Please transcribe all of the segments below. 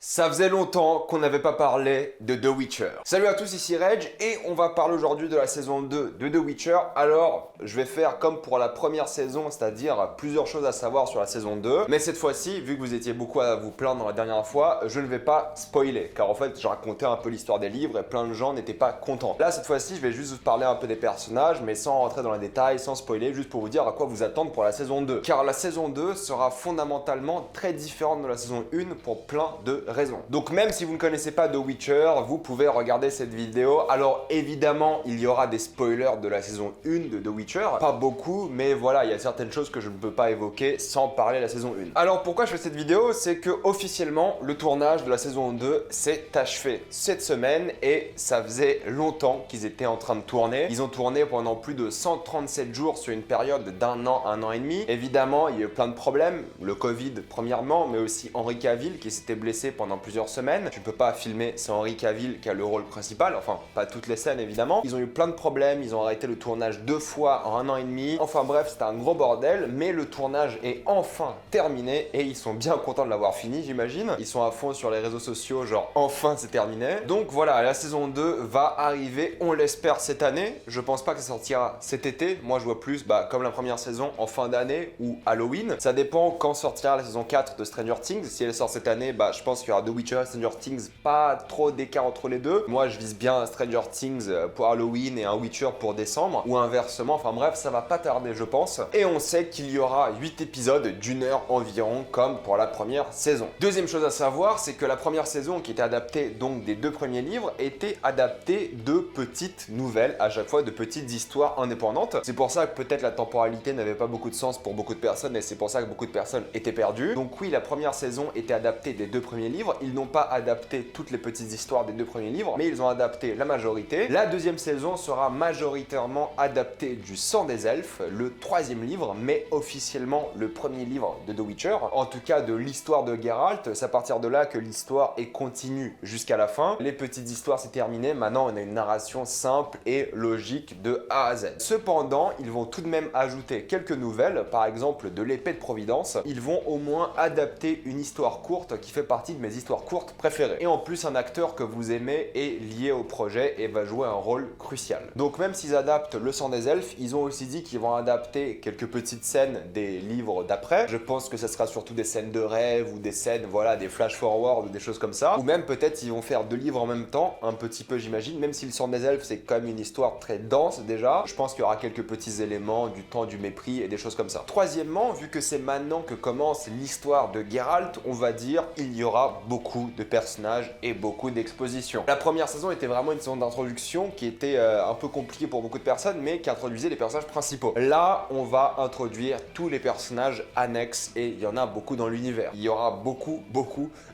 Ça faisait longtemps qu'on n'avait pas parlé de The Witcher. Salut à tous, ici Reg et on va parler aujourd'hui de la saison 2 de The Witcher. Alors, je vais faire comme pour la première saison, c'est-à-dire plusieurs choses à savoir sur la saison 2. Mais cette fois-ci, vu que vous étiez beaucoup à vous plaindre la dernière fois, je ne vais pas spoiler. Car en fait, je racontais un peu l'histoire des livres et plein de gens n'étaient pas contents. Là, cette fois-ci, je vais juste vous parler un peu des personnages, mais sans rentrer dans les détails, sans spoiler, juste pour vous dire à quoi vous attendre pour la saison 2. Car la saison 2 sera fondamentalement très différente de la saison 1 pour plein de raisons. Donc même si vous ne connaissez pas The Witcher, vous pouvez regarder cette vidéo. Alors évidemment, il y aura des spoilers de la saison 1 de The Witcher. Pas beaucoup, mais voilà, il y a certaines choses que je ne peux pas évoquer sans parler de la saison 1. Alors pourquoi je fais cette vidéo? C'est que officiellement, le tournage de la saison 2 s'est achevé cette semaine et ça faisait longtemps qu'ils étaient en train de tourner. Ils ont tourné pendant plus de 137 jours sur une période d'un an, un an et demi. Évidemment, il y a eu plein de problèmes. Le Covid premièrement, mais aussi Henry Cavill qui s'était blessé pendant plusieurs semaines. Tu ne peux pas filmer, c'est Henry Cavill qui a le rôle principal, enfin pas toutes les scènes évidemment. Ils ont eu plein de problèmes, ils ont arrêté le tournage 2 fois en un an et demi. Enfin bref, c'était un gros bordel, mais le tournage est enfin terminé et ils sont bien contents de l'avoir fini, j'imagine. Ils sont à fond sur les réseaux sociaux, genre enfin c'est terminé. Donc voilà, la saison 2 va arriver, on l'espère cette année. Je pense pas que ça sortira cet été. Moi je vois plus comme la première saison en fin d'année ou Halloween. Ça dépend quand sortira la saison 4 de Stranger Things. Si elle sort cette année, je pense qu'il y aura The Witcher, Stranger Things, pas trop d'écart entre les deux. Moi je vise bien Stranger Things pour Halloween et un Witcher pour décembre, ou inversement, enfin bref, ça va pas tarder je pense. Et on sait qu'il y aura 8 épisodes d'une heure environ, comme pour la première saison. Deuxième chose à savoir, c'est que la première saison, qui était adaptée donc des 2 premiers livres, était adaptée de petites nouvelles, à chaque fois de petites histoires indépendantes. C'est pour ça que peut-être la temporalité n'avait pas beaucoup de sens pour beaucoup de personnes, et c'est pour ça que beaucoup de personnes étaient perdues. Donc oui, la première saison était adaptée des 2 premiers livres. Ils n'ont pas adapté toutes les petites histoires des 2 premiers livres, mais ils ont adapté la majorité. La deuxième saison sera majoritairement adaptée du Sang des Elfes, le 3e livre, mais officiellement le premier livre de The Witcher. En tout cas de l'histoire de Geralt, c'est à partir de là que l'histoire est continue jusqu'à la fin. Les petites histoires c'est terminé, maintenant on a une narration simple et logique de A à Z. Cependant, ils vont tout de même ajouter quelques nouvelles, par exemple de l'épée de Providence. Ils vont au moins adapter une histoire courte qui fait partie de mes histoires courtes préférées. Et en plus, un acteur que vous aimez est lié au projet et va jouer un rôle crucial. Donc même s'ils adaptent Le Sang des Elfes, ils ont aussi dit qu'ils vont adapter quelques petites scènes des livres d'après. Je pense que ça sera surtout des scènes de rêve ou des scènes, voilà, des flash-forward ou des choses comme ça. Ou même peut-être ils vont faire 2 livres en même temps, un petit peu j'imagine, même si Le Sang des Elfes c'est quand même une histoire très dense déjà. Je pense qu'il y aura quelques petits éléments, du temps, du mépris et des choses comme ça. Troisièmement, vu que c'est maintenant que commence l'histoire de Geralt, on va dire il y aura beaucoup de personnages et beaucoup d'expositions. La première saison était vraiment une saison d'introduction qui était un peu compliquée pour beaucoup de personnes, mais qui introduisait les personnages principaux. Là, on va introduire tous les personnages annexes et il y en a beaucoup dans l'univers. Il y aura beaucoup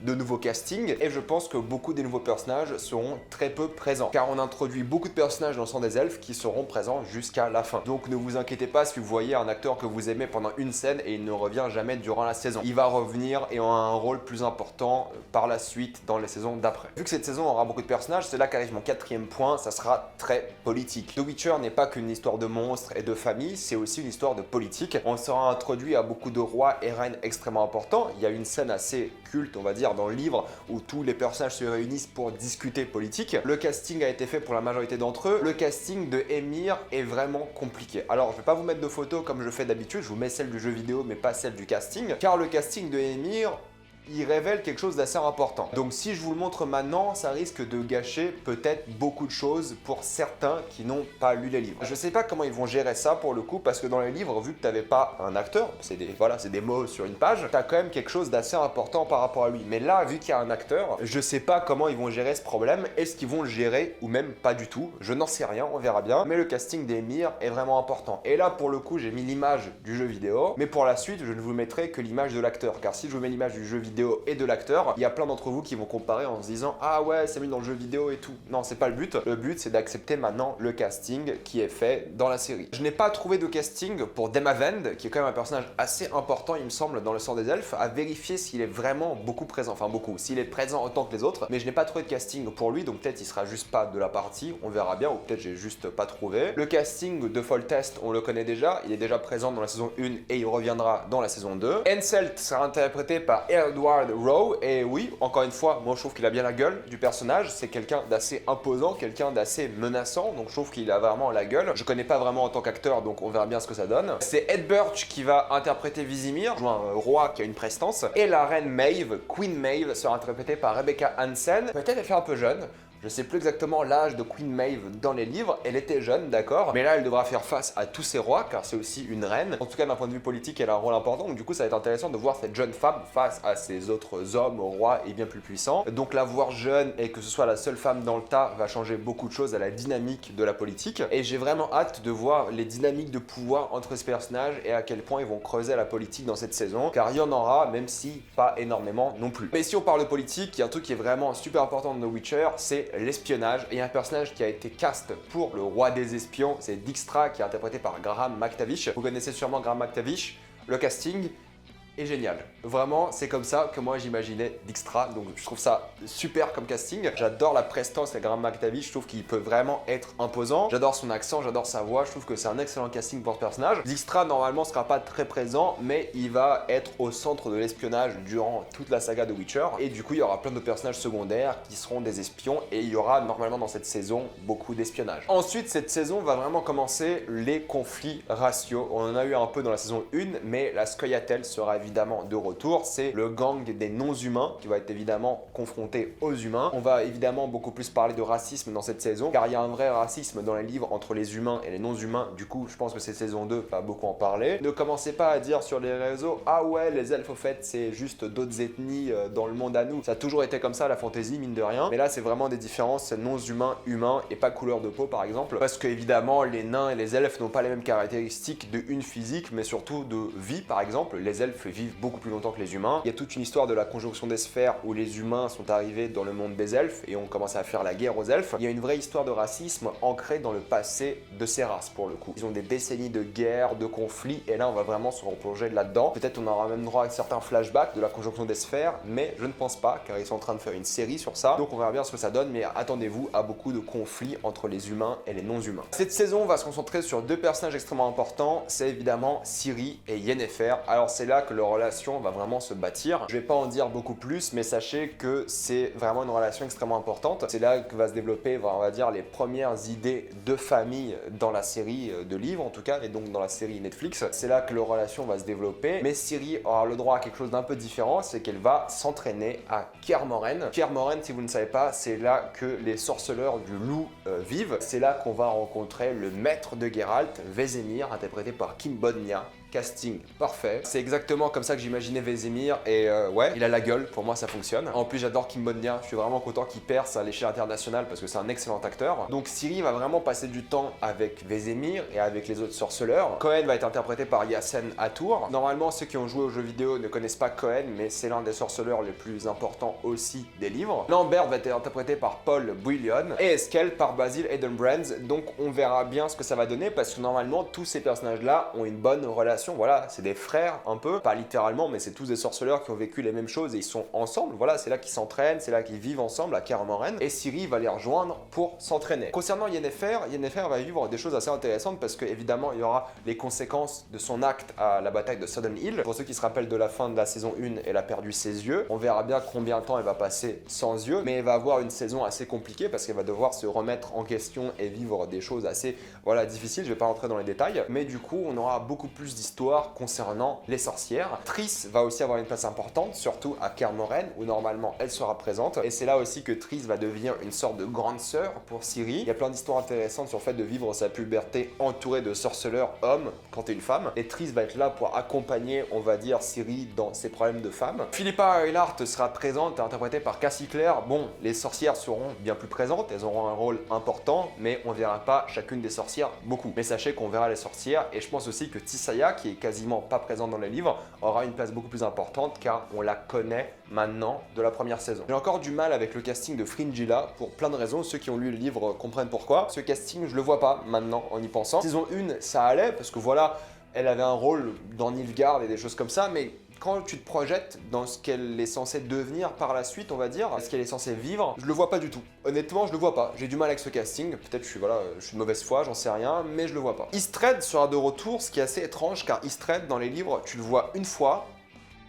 de nouveaux castings et je pense que beaucoup des nouveaux personnages seront très peu présents, car on introduit beaucoup de personnages dans le Sang des Elfes qui seront présents jusqu'à la fin. Donc ne vous inquiétez pas si vous voyez un acteur que vous aimez pendant une scène et il ne revient jamais durant la saison. Il va revenir et aura un rôle plus important par la suite dans les saisons d'après. Vu que cette saison aura beaucoup de personnages, c'est là qu'arrive mon 4e point, ça sera très politique. The Witcher n'est pas qu'une histoire de monstres et de famille, c'est aussi une histoire de politique. On sera introduit à beaucoup de rois et reines extrêmement importants. Il y a une scène assez culte, on va dire, dans le livre où tous les personnages se réunissent pour discuter politique. Le casting a été fait pour la majorité d'entre eux. Le casting de Emhyr est vraiment compliqué. Alors, je vais pas vous mettre de photos comme je fais d'habitude, je vous mets celle du jeu vidéo mais pas celle du casting, car le casting de Emhyr, il révèle quelque chose d'assez important. Donc si je vous le montre maintenant, ça risque de gâcher peut-être beaucoup de choses pour certains qui n'ont pas lu les livres. Je sais pas comment ils vont gérer ça pour le coup, parce que dans les livres, vu que t'avais pas un acteur, c'est des mots sur une page, t'as quand même quelque chose d'assez important par rapport à lui. Mais là, vu qu'il y a un acteur, je sais pas comment ils vont gérer ce problème. Est-ce qu'ils vont le gérer ou même pas du tout? Je n'en sais rien, on verra bien. Mais le casting d'Emhyr est vraiment important. Et là, pour le coup, j'ai mis l'image du jeu vidéo, mais pour la suite, je ne vous mettrai que l'image de l'acteur, car si je vous mets l'image du jeu vidéo et de l'acteur, il y a plein d'entre vous qui vont comparer en se disant ah ouais c'est mis dans le jeu vidéo et tout. Non, c'est pas le but. Le but c'est d'accepter maintenant le casting qui est fait dans la série. Je n'ai pas trouvé de casting pour Demavend, qui est quand même un personnage assez important il me semble dans le Sang des Elfes, à vérifier s'il est vraiment beaucoup présent, enfin beaucoup, s'il est présent autant que les autres, mais je n'ai pas trouvé de casting pour lui, donc peut-être il sera juste pas de la partie, on verra bien, ou peut-être j'ai juste pas trouvé. Le casting de Foltest, on le connaît déjà, il est déjà présent dans la saison 1 et il reviendra dans la saison 2. Henselt sera interprété par Eärendil Edward Rowe, et oui, encore une fois, moi je trouve qu'il a bien la gueule du personnage, c'est quelqu'un d'assez imposant, quelqu'un d'assez menaçant, donc je trouve qu'il a vraiment la gueule. Je connais pas vraiment en tant qu'acteur, donc on verra bien ce que ça donne. C'est Ed Birch qui va interpréter Vizimir, joue un roi qui a une prestance, et la reine Maeve, Queen Maeve, sera interprétée par Rebecca Hansen. Peut-être elle fait un peu jeune. Je sais plus exactement l'âge de Queen Maeve dans les livres, elle était jeune, d'accord, mais là elle devra faire face à tous ces rois, car c'est aussi une reine. En tout cas d'un point de vue politique, elle a un rôle important, donc du coup ça va être intéressant de voir cette jeune femme face à ces autres hommes, rois et bien plus puissants. Donc la voir jeune et que ce soit la seule femme dans le tas va changer beaucoup de choses à la dynamique de la politique, et j'ai vraiment hâte de voir les dynamiques de pouvoir entre ces personnages et à quel point ils vont creuser la politique dans cette saison, car il y en aura, même si pas énormément non plus. Mais si on parle de politique, il y a un truc qui est vraiment super important dans The Witcher, c'est l'espionnage. Et il y a un personnage qui a été cast pour le roi des espions, c'est Dijkstra, qui est interprété par Graham McTavish. Vous connaissez sûrement Graham McTavish. Le casting est génial. Vraiment, c'est comme ça que moi j'imaginais Dijkstra, donc je trouve ça super comme casting. J'adore la prestance de Graham McTavish, je trouve qu'il peut vraiment être imposant. J'adore son accent, j'adore sa voix, je trouve que c'est un excellent casting pour ce personnage. Dijkstra normalement sera pas très présent, mais il va être au centre de l'espionnage durant toute la saga de Witcher. Et du coup, il y aura plein de personnages secondaires qui seront des espions, et il y aura normalement dans cette saison beaucoup d'espionnage. Ensuite, cette saison va vraiment commencer les conflits raciaux. On en a eu un peu dans la saison 1, mais la Scoia'tael sera évidemment de retour. C'est le gang des non-humains qui va être évidemment confronté aux humains. On va évidemment beaucoup plus parler de racisme dans cette saison, car il y a un vrai racisme dans les livres entre les humains et les non-humains. Du coup, je pense que cette saison 2 va beaucoup en parler. Ne commencez pas à dire sur les réseaux « Ah ouais, les elfes au fait, c'est juste d'autres ethnies dans le monde à nous ». Ça a toujours été comme ça, la fantasy, mine de rien. Mais là, c'est vraiment des différences non-humains, humains, et pas couleur de peau, par exemple. Parce que, évidemment, les nains et les elfes n'ont pas les mêmes caractéristiques de une physique, mais surtout de vie, par exemple. Les elfes vivent beaucoup plus longtemps que les humains. Il y a toute une histoire de la conjonction des sphères où les humains sont arrivés dans le monde des elfes et ont commencé à faire la guerre aux elfes. Il y a une vraie histoire de racisme ancrée dans le passé de ces races, pour le coup. Ils ont des décennies de guerre, de conflits, et là on va vraiment se replonger là-dedans. Peut-être on aura même droit à certains flashbacks de la conjonction des sphères, mais je ne pense pas, car ils sont en train de faire une série sur ça. Donc on verra bien ce que ça donne, mais attendez-vous à beaucoup de conflits entre les humains et les non-humains. Cette saison va se concentrer sur deux personnages extrêmement importants, c'est évidemment Ciri et Yennefer. Alors c'est là que leur relation va vraiment se bâtir. Je vais pas en dire beaucoup plus, mais sachez que c'est vraiment une relation extrêmement importante. C'est là que va se développer, on va dire, les premières idées de famille dans la série de livres en tout cas, et donc dans la série Netflix. C'est là que leur relation va se développer, mais Ciri aura le droit à quelque chose d'un peu différent, c'est qu'elle va s'entraîner à Kaer Morhen. Kaer Morhen, si vous ne savez pas, c'est là que les sorceleurs du loup vivent. C'est là qu'on va rencontrer le maître de Geralt, Vesemir, interprété par Kim Bodnia. Casting parfait. C'est exactement comme ça que j'imaginais Vesemir, et ouais, il a la gueule, pour moi ça fonctionne. En plus j'adore Kim Bodnia, je suis vraiment content qu'il perce à l'échelle internationale parce que c'est un excellent acteur. Donc Ciri va vraiment passer du temps avec Vesemir et avec les autres sorceleurs. Cohen va être interprété par Yassen Atour. Normalement ceux qui ont joué aux jeux vidéo ne connaissent pas Cohen, mais c'est l'un des sorceleurs les plus importants aussi des livres. Lambert va être interprété par Paul Bouillon et Eskel par Basil Edenbrands. Donc on verra bien ce que ça va donner, parce que normalement tous ces personnages là ont une bonne relation. Voilà, c'est des frères un peu, pas littéralement, mais c'est tous des sorceleurs qui ont vécu les mêmes choses et ils sont ensemble. Voilà, c'est là qu'ils s'entraînent, c'est là qu'ils vivent ensemble à Kaer Morhen, et Ciri va les rejoindre pour s'entraîner. Concernant Yennefer, Yennefer va vivre des choses assez intéressantes parce que évidemment il y aura les conséquences de son acte à la bataille de Sudden Hill. Pour ceux qui se rappellent de la fin de la saison 1, elle a perdu ses yeux. On verra bien combien de temps elle va passer sans yeux, mais elle va avoir une saison assez compliquée parce qu'elle va devoir se remettre en question et vivre des choses assez difficiles. Je vais pas rentrer dans les détails, mais du coup on aura beaucoup plus d'histoires concernant les sorcières. Triss va aussi avoir une place importante, surtout à Kaer Morhen, où normalement elle sera présente, et c'est là aussi que Triss va devenir une sorte de grande sœur pour Ciri. Il y a plein d'histoires intéressantes sur le fait de vivre sa puberté entourée de sorceleurs hommes quand t'es une femme, et Triss va être là pour accompagner, on va dire, Ciri dans ses problèmes de femme. Philippa Eilhart sera présente, interprétée par Cassie Clare. Bon, les sorcières seront bien plus présentes, elles auront un rôle important, mais on verra pas chacune des sorcières beaucoup. Mais sachez qu'on verra les sorcières, et je pense aussi que Tissaia, qui est quasiment pas présente dans les livres, aura une place beaucoup plus importante car on la connaît maintenant de la première saison. J'ai encore du mal avec le casting de Fringilla pour plein de raisons. Ceux qui ont lu le livre comprennent pourquoi. Ce casting, je le vois pas maintenant en y pensant. Saison 1, ça allait parce que voilà, elle avait un rôle dans Nilfgaard et des choses comme ça, mais quand tu te projettes dans ce qu'elle est censée devenir par la suite, on va dire, ce qu'elle est censée vivre, je le vois pas du tout. Honnêtement, je le vois pas. J'ai du mal avec ce casting. Peut-être je suis de mauvaise foi, j'en sais rien, mais je le vois pas. Istred sera de retour, ce qui est assez étrange, car Istred, dans les livres, tu le vois une fois,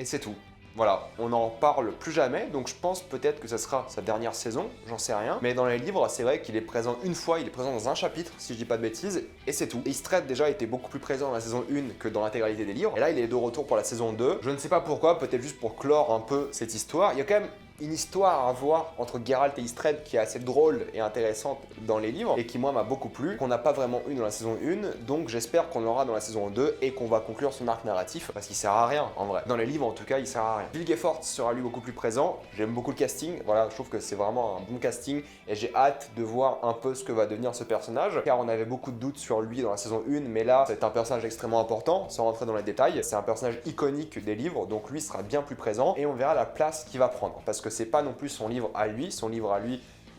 et c'est tout. Voilà, on n'en parle plus jamais, donc je pense peut-être que ça sera sa dernière saison, j'en sais rien. Mais dans les livres, c'est vrai qu'il est présent une fois, il est présent dans un chapitre, si je dis pas de bêtises, et c'est tout. Istred déjà était beaucoup plus présent dans la saison 1 que dans l'intégralité des livres, et là il est de retour pour la saison 2. Je ne sais pas pourquoi, peut-être juste pour clore un peu cette histoire. Il y a quand même une histoire à voir entre Geralt et Istred qui est assez drôle et intéressante dans les livres et qui moi m'a beaucoup plu, qu'on n'a pas vraiment eu dans la saison 1, donc j'espère qu'on l'aura dans la saison 2 et qu'on va conclure son arc narratif parce qu'il sert à rien en vrai. Dans les livres en tout cas il sert à rien. Bill Gifford sera lui beaucoup plus présent, j'aime beaucoup le casting, voilà je trouve que c'est vraiment un bon casting et j'ai hâte de voir un peu ce que va devenir ce personnage car on avait beaucoup de doutes sur lui dans la saison 1 mais là c'est un personnage extrêmement important sans rentrer dans les détails, c'est un personnage iconique des livres donc lui sera bien plus présent et on verra la place qu'il va prendre parce que c'est pas non plus son livre à lui,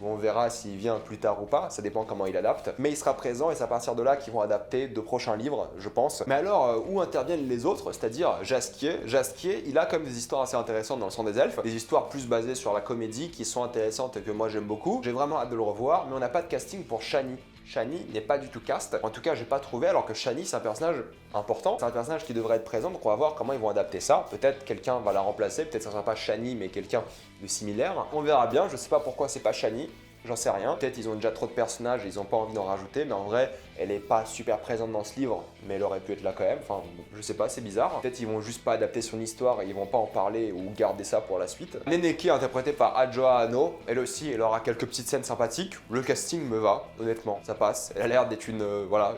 on verra s'il vient plus tard ou pas, ça dépend comment il adapte, mais il sera présent et c'est à partir de là qu'ils vont adapter de prochains livres, je pense. Mais alors, où interviennent les autres, c'est-à-dire Jaskier? Jaskier, il a comme des histoires assez intéressantes dans le Sang des Elfes, des histoires plus basées sur la comédie qui sont intéressantes et que moi j'aime beaucoup. J'ai vraiment hâte de le revoir, mais on n'a pas de casting pour Shani. Shani n'est pas du tout cast, en tout cas j'ai pas trouvé, alors que Shani c'est un personnage important, c'est un personnage qui devrait être présent, donc on va voir comment ils vont adapter ça, peut-être quelqu'un va la remplacer, peut-être ça sera pas Shani mais quelqu'un de similaire, on verra bien, je sais pas pourquoi c'est pas Shani, j'en sais rien, peut-être ils ont déjà trop de personnages et ils ont pas envie d'en rajouter, mais en vrai elle est pas super présente dans ce livre, mais elle aurait pu être là quand même, enfin je sais pas, c'est bizarre, peut-être ils vont juste pas adapter son histoire et ils vont pas en parler ou garder ça pour la suite. Neneki interprétée par Adjoa Anno, elle aussi elle aura quelques petites scènes sympathiques, le casting me va, honnêtement, ça passe, elle a l'air d'être une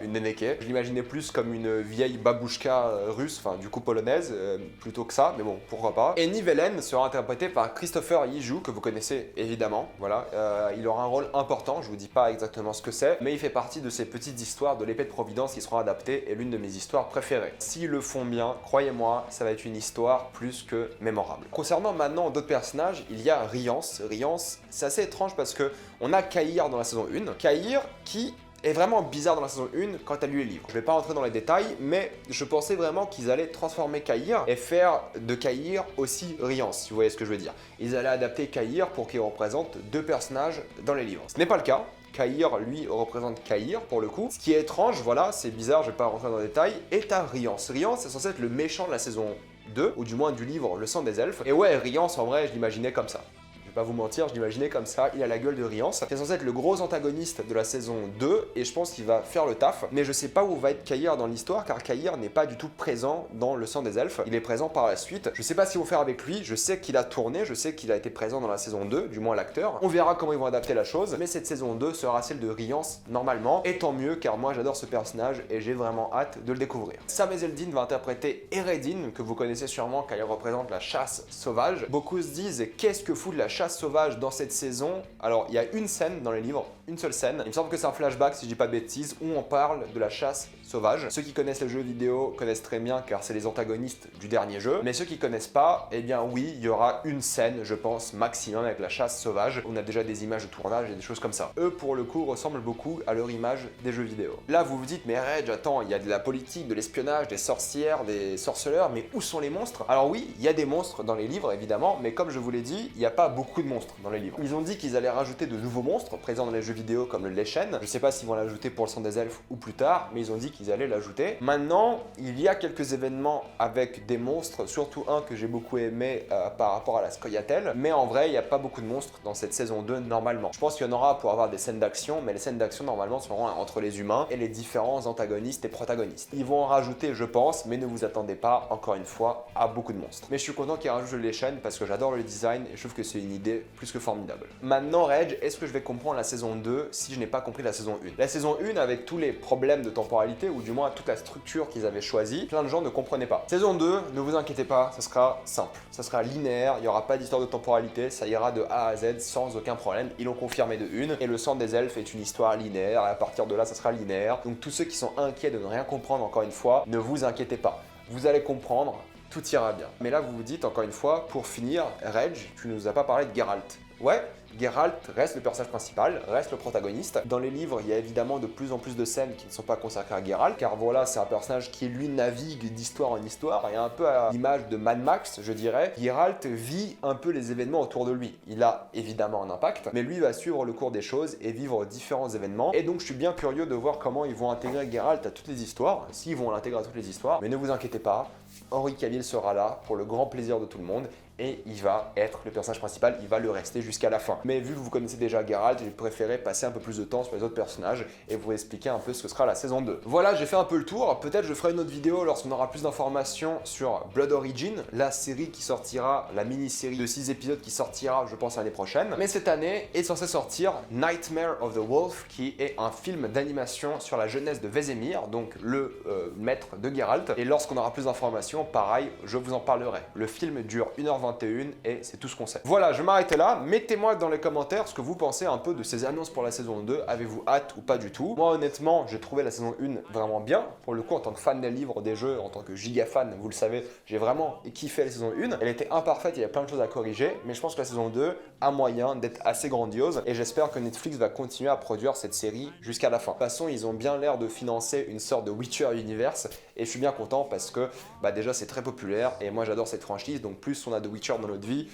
Neneke, je l'imaginais plus comme une vieille babouchka russe, enfin du coup polonaise, plutôt que ça, mais bon, pourquoi pas. Et Nivellen sera interprété par Christopher Yiju, que vous connaissez évidemment, voilà, il aura un rôle important, je vous dis pas exactement ce que c'est, mais il fait partie de ces petites histoires de l'épée de Providence qui seront adaptées et l'une de mes histoires préférées. S'ils le font bien, croyez-moi, ça va être une histoire plus que mémorable. Concernant maintenant d'autres personnages, il y a Rience. Rience, c'est assez étrange parce que on a Kaïr dans la saison 1. Kaïr qui est vraiment bizarre dans la saison 1 quand t'as lu les livres. Je vais pas rentrer dans les détails, mais je pensais vraiment qu'ils allaient transformer Kaïr et faire de Kaïr aussi Rience, si vous voyez ce que je veux dire. Ils allaient adapter Kaïr pour qu'il représente deux personnages dans les livres. Ce n'est pas le cas. Kaïr, lui, représente Kaïr pour le coup. Ce qui est étrange, voilà, c'est bizarre, je vais pas rentrer dans les détails, est à Rience. Rience est censé être le méchant de la saison 2, ou du moins du livre Le Sang des Elfes. Et ouais, Rience, en vrai, je l'imaginais comme ça. Je vais pas vous mentir, je l'imaginais comme ça, il a la gueule de Rience. C'est censé être le gros antagoniste de la saison 2 et je pense qu'il va faire le taf. Mais je sais pas où va être Kaïr dans l'histoire car Kaïr n'est pas du tout présent dans Le Sang des Elfes. Il est présent par la suite. Je sais pas ce qu'ils vont faire avec lui, je sais qu'il a tourné, je sais qu'il a été présent dans la saison 2, du moins l'acteur. On verra comment ils vont adapter la chose, mais cette saison 2 sera celle de Rience normalement. Et tant mieux car moi j'adore ce personnage et j'ai vraiment hâte de le découvrir. Sam Ezeldin va interpréter Eredin, que vous connaissez sûrement car il représente la chasse sauvage. Beaucoup se disent qu'est-ce que fout de la chasse sauvage dans cette saison? Alors il y a une scène dans les livres, une seule scène, il me semble que c'est un flashback si je dis pas de bêtises, où on parle de la chasse sauvage. Ceux qui connaissent les jeux vidéo connaissent très bien car c'est les antagonistes du dernier jeu, mais ceux qui connaissent pas, eh bien oui, il y aura une scène, je pense, maximum avec la chasse sauvage. On a déjà des images de tournage et des choses comme ça. Eux, pour le coup, ressemblent beaucoup à leur image des jeux vidéo. Là, vous vous dites, mais Reg, attends, il y a de la politique, de l'espionnage, des sorcières, des sorceleurs, mais où sont les monstres? Alors oui, il y a des monstres dans les livres, évidemment, mais comme je vous l'ai dit, il n'y a pas beaucoup de monstres dans les livres. Ils ont dit qu'ils allaient rajouter de nouveaux monstres présents dans les jeux vidéo comme le Leshen. Je sais pas s'ils vont l'ajouter pour le Sang des Elfes ou plus tard, mais ils ont dit qu'ils allaient l'ajouter. Maintenant, il y a quelques événements avec des monstres, surtout un que j'ai beaucoup aimé par rapport à la Scoia'tael, mais en vrai, il n'y a pas beaucoup de monstres dans cette saison 2 normalement. Je pense qu'il y en aura pour avoir des scènes d'action, mais les scènes d'action normalement seront entre les humains et les différents antagonistes et protagonistes. Ils vont en rajouter, je pense, mais ne vous attendez pas, encore une fois, à beaucoup de monstres. Mais je suis content qu'ils rajoutent le Leshen parce que j'adore le design et je trouve que c'est une idée plus que formidable. Maintenant, Reg, est-ce que je vais comprendre la saison 2 si je n'ai pas compris la saison 1? La saison 1, avec tous les problèmes de temporalité, ou du moins toute la structure qu'ils avaient choisie, plein de gens ne comprenaient pas. Saison 2, ne vous inquiétez pas, ça sera simple. Ça sera linéaire, il n'y aura pas d'histoire de temporalité, ça ira de A à Z sans aucun problème. Ils l'ont confirmé de une. Et le Sang des Elfes est une histoire linéaire, et à partir de là, ça sera linéaire. Donc tous ceux qui sont inquiets de ne rien comprendre, encore une fois, ne vous inquiétez pas. Vous allez comprendre, tout ira bien. Mais là, vous vous dites, encore une fois, pour finir, Reg, tu ne nous as pas parlé de Geralt. Ouais, Geralt reste le personnage principal, reste le protagoniste. Dans les livres, il y a évidemment de plus en plus de scènes qui ne sont pas consacrées à Geralt, car voilà, c'est un personnage qui, lui, navigue d'histoire en histoire, et un peu à l'image de Mad Max, je dirais. Geralt vit un peu les événements autour de lui. Il a évidemment un impact, mais lui va suivre le cours des choses et vivre différents événements. Et donc, je suis bien curieux de voir comment ils vont intégrer Geralt à toutes les histoires, s'ils vont l'intégrer à toutes les histoires. Mais ne vous inquiétez pas, Henry Cavill sera là pour le grand plaisir de tout le monde. et il va être le personnage principal, il va le rester jusqu'à la fin. Mais vu que vous connaissez déjà Geralt, j'ai préféré passer un peu plus de temps sur les autres personnages et vous expliquer un peu ce que sera la saison 2. Voilà, j'ai fait un peu le tour. Peut-être je ferai une autre vidéo lorsqu'on aura plus d'informations sur Blood Origin, la série qui sortira, la mini-série de 6 épisodes qui sortira, je pense, l'année prochaine. Mais cette année est censé sortir Nightmare of the Wolf, qui est un film d'animation sur la jeunesse de Vesemir, donc le maître de Geralt. Et lorsqu'on aura plus d'informations, pareil, je vous en parlerai. Le film dure 1h21 et c'est tout ce qu'on sait. Voilà, je vais m'arrêter là. Mettez-moi dans les commentaires ce que vous pensez un peu de ces annonces pour la saison 2. Avez-vous hâte ou pas du tout? Moi, honnêtement, j'ai trouvé la saison 1 vraiment bien. Pour le coup, en tant que fan des livres, des jeux, en tant que giga fan, vous le savez, j'ai vraiment kiffé la saison 1. Elle était imparfaite, il y avait plein de choses à corriger, mais je pense que la saison 2 a moyen d'être assez grandiose et j'espère que Netflix va continuer à produire cette série jusqu'à la fin. De toute façon, ils ont bien l'air de financer une sorte de Witcher Universe et je suis bien content parce que déjà c'est très populaire et moi j'adore cette franchise, donc plus on a de Witcher dans notre vie,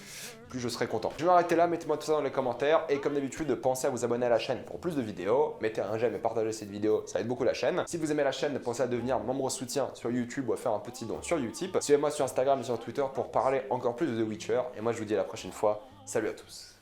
plus je serai content. Je vais m'arrêter là, mettez-moi tout ça dans les commentaires et comme d'habitude, pensez à vous abonner à la chaîne pour plus de vidéos. Mettez un j'aime et partagez cette vidéo, ça aide beaucoup la chaîne. Si vous aimez la chaîne, pensez à devenir membre soutien sur YouTube ou à faire un petit don sur Utip. Suivez-moi sur Instagram et sur Twitter pour parler encore plus de The Witcher et moi je vous dis à la prochaine fois. Salut à tous.